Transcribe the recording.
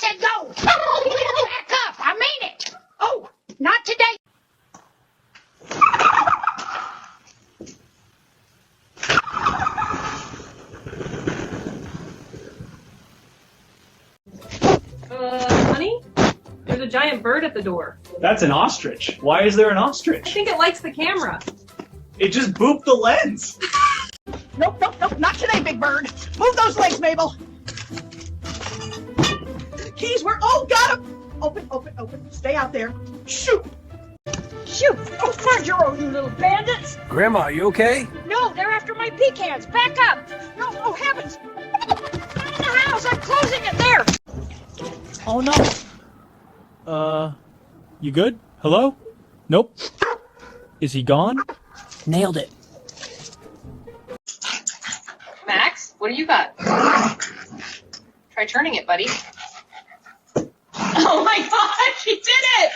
said go. Back up. I mean it. Oh, not today. Honey? There's a giant bird at the door. That's an ostrich. Why is there an I ostrich? think it likes the camera. It just booped the lens. Nope, not today, Big Bird. Move those legs, Mabel. Keys were, oh, got him. Open. Stay out there. Shoot. Oh, find your own, you little bandits. Grandma, are you okay? No, they're after my pecans. Back up. No, oh, heavens. Out of the house. I'm closing it there. Oh no. You good? Hello? Nope. Is he gone? Nailed it. Max, what do you got? Try turning it, buddy. Oh my gosh, he did it!